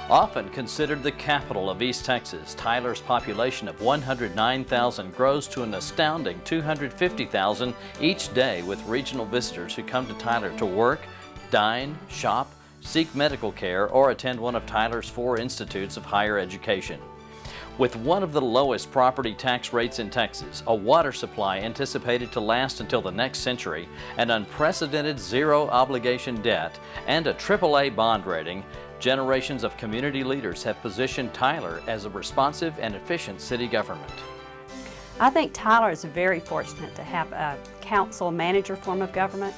Often considered the capital of East Texas, Tyler's population of 109,000 grows to an astounding 250,000 each day, with regional visitors who come to Tyler to work, dine, shop, seek medical care, or attend one of Tyler's 4 institutes of higher education. With one of the lowest property tax rates in Texas, a water supply anticipated to last until the next century, an unprecedented zero obligation debt, and a AAA bond rating, generations of community leaders have positioned Tyler as a responsive and efficient city government. I think Tyler is very fortunate to have a council-manager form of government.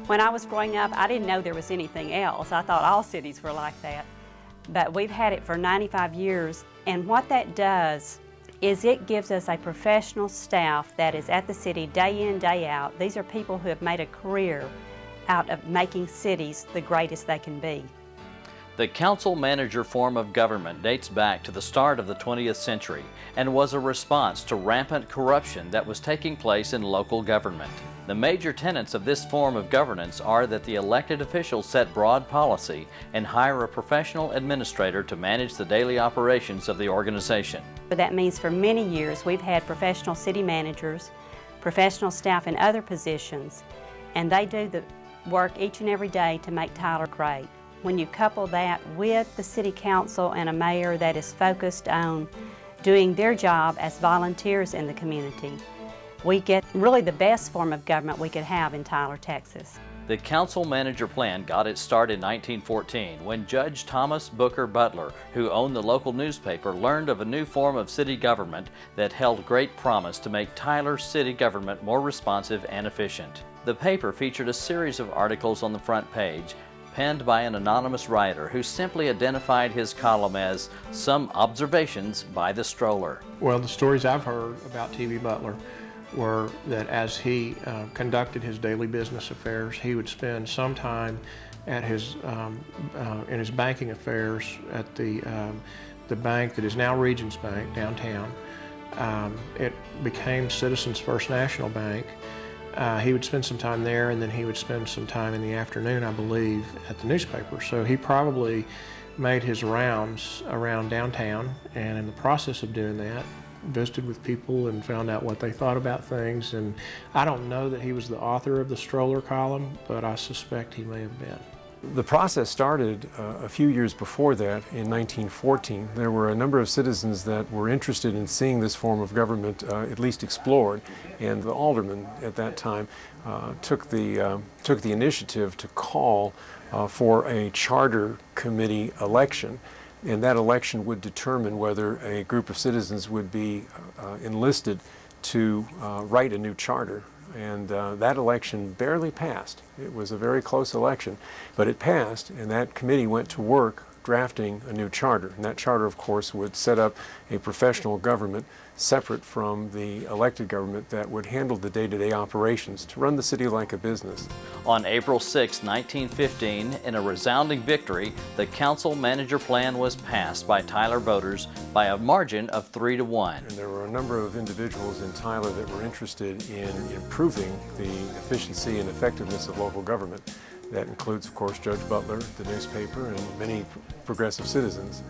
When I was growing up, I didn't know there was anything else. I thought all cities were like that. But we've had it for 95 years, and what that does is it gives us a professional staff that is at the city day in, day out. These are people who have made a career out of making cities the greatest they can be. The council-manager form of government dates back to the start of the 20th century and was a response to rampant corruption that was taking place in local government. The major tenets of this form of governance are that the elected officials set broad policy and hire a professional administrator to manage the daily operations of the organization. But that means for many years we've had professional city managers, professional staff in other positions, and they do the work each and every day to make Tyler great. When you couple that with the city council and a mayor that is focused on doing their job as volunteers in the community, we get really the best form of government we could have in Tyler, Texas. The council-manager plan got its start in 1914 when Judge Thomas Booker Butler, who owned the local newspaper, learned of a new form of city government that held great promise to make Tyler's city government more responsive and efficient. The paper featured a series of articles on the front page penned by an anonymous writer who simply identified his column as "Some Observations by the Stroller." Well, the stories I've heard about T.B. Butler were that as he conducted his daily business affairs, he would spend some time at his in his banking affairs at the bank that is now Regions Bank downtown. It became Citizens First National Bank. He would spend some time there, and then he would spend some time in the afternoon, I believe, at the newspaper. So he probably made his rounds around downtown, and in the process of doing that, visited with people and found out what they thought about things. And I don't know that he was the author of the Stroller column, but I suspect he may have been. The process started a few years before that, in 1914. There were a number of citizens that were interested in seeing this form of government at least explored, and the alderman at that time took the initiative to call for a charter committee election, and that election would determine whether a group of citizens would be enlisted to write a new charter. And that election barely passed. It was a very close election, but it passed, and that committee went to work drafting a new charter. And that charter, of course, would set up a professional government separate from the elected government that would handle the day-to-day operations to run the city like a business. On April 6, 1915, in a resounding victory, the council-manager plan was passed by Tyler voters by a margin of 3-1. And there were a number of individuals in Tyler that were interested in improving the efficiency and effectiveness of local government. That includes, of course, Judge Butler, the newspaper, and many progressive citizens.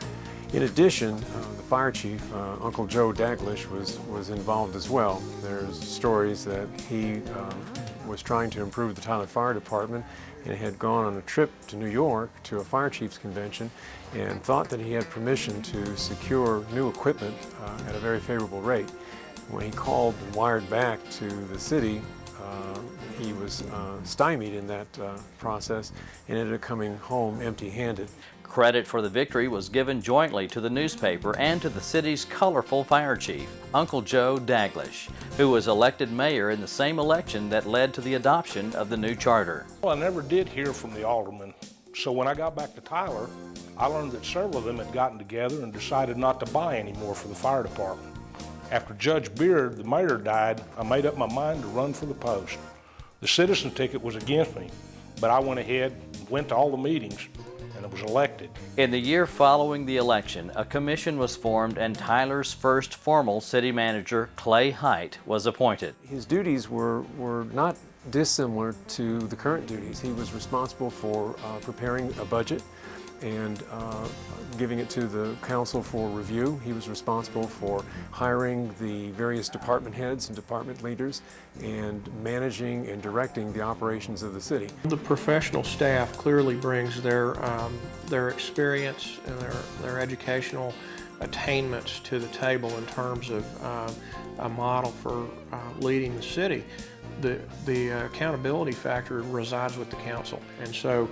In addition, the fire chief, Uncle Joe Daglish, was involved as well. There's stories that he was trying to improve the Tyler Fire Department and had gone on a trip to New York to a fire chiefs convention and thought that he had permission to secure new equipment at a very favorable rate. When he called and wired back to the city, he was stymied in that process and ended up coming home empty-handed. Credit for the victory was given jointly to the newspaper and to the city's colorful fire chief, Uncle Joe Daglish, who was elected mayor in the same election that led to the adoption of the new charter. Well, I never did hear from the aldermen, so when I got back to Tyler, I learned that several of them had gotten together and decided not to buy any more for the fire department. After Judge Beard, the mayor, died, I made up my mind to run for the post. The citizen ticket was against me, but I went ahead and went to all the meetings, and I was elected. In the year following the election, a commission was formed and Tyler's first formal city manager, Clay Height, was appointed. His duties were not dissimilar to the current duties. He was responsible for preparing a budget, and giving it to the council for review. He was responsible for hiring the various department heads and department leaders and managing and directing the operations of the city. The professional staff clearly brings their experience and their educational attainments to the table in terms of a model for leading the city. The accountability factor resides with the council, and so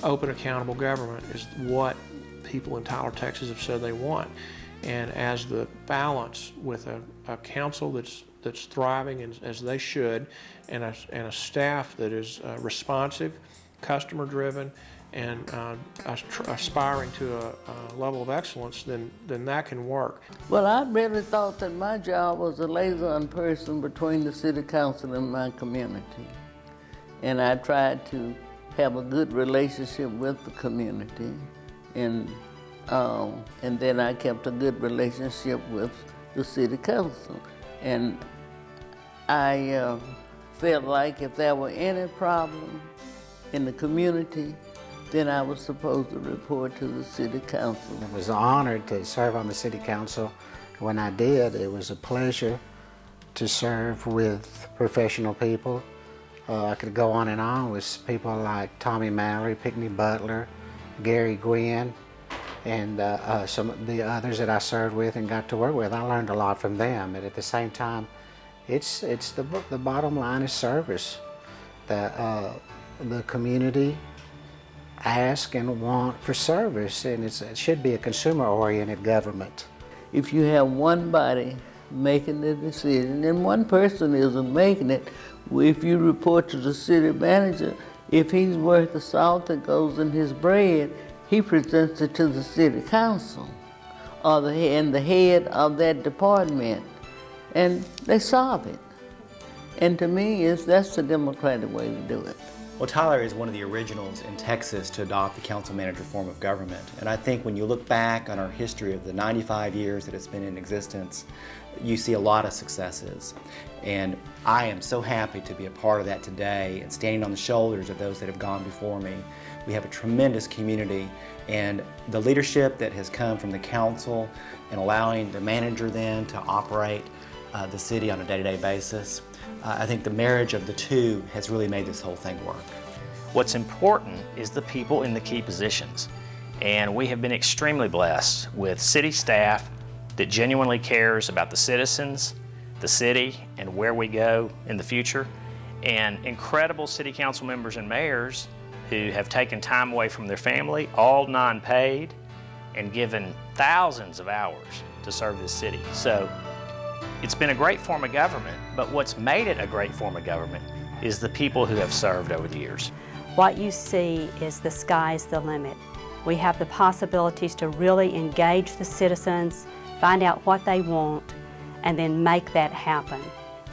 open, accountable government is what people in Tyler, Texas have said they want. And as the balance with a council that's thriving as they should, and a staff that is responsive, customer-driven, and aspiring to a level of excellence, then that can work. Well, I really thought that my job was a liaison person between the city council and my community. And I tried to have a good relationship with the community. And then I kept a good relationship with the city council. And I felt like if there were any problem in the community, then I was supposed to report to the city council. I was honored to serve on the city council. When I did, it was a pleasure to serve with professional people. I could go on with people like Tommy Mallory, Pickney Butler, Gary Gwynn, and some of the others that I served with and got to work with. I learned a lot from them, and at the same time, it's the bottom line is service. The community ask and want for service, and it should be a consumer-oriented government. If you have one body making the decision and one person isn't making it, if you report to the city manager, if he's worth the salt that goes in his bread, he presents it to the city council or the head of that department, and they solve it. And to me, that's the democratic way to do it. Well, Tyler is one of the originals in Texas to adopt the council manager form of government. And I think when you look back on our history of the 95 years that it's been in existence, you see a lot of successes. And I am so happy to be a part of that today and standing on the shoulders of those that have gone before me. We have a tremendous community, and the leadership that has come from the council and allowing the manager then to operate the city on a day-to-day basis, I think the marriage of the two has really made this whole thing work. What's important is the people in the key positions. And we have been extremely blessed with city staff that genuinely cares about the citizens, the city, and where we go in the future. And incredible city council members and mayors who have taken time away from their family, all non-paid, and given thousands of hours to serve this city. So it's been a great form of government, but what's made it a great form of government is the people who have served over the years. What you see is the sky's the limit. We have the possibilities to really engage the citizens, find out what they want, and then make that happen.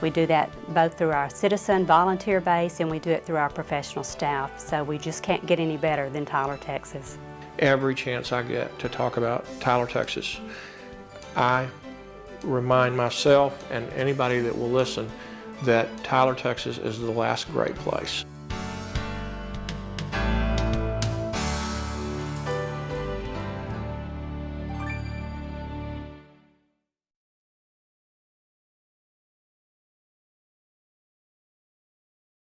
We do that both through our citizen volunteer base, and we do it through our professional staff. So we just can't get any better than Tyler, Texas. Every chance I get to talk about Tyler, Texas, I remind myself and anybody that will listen that Tyler, Texas is the last great place.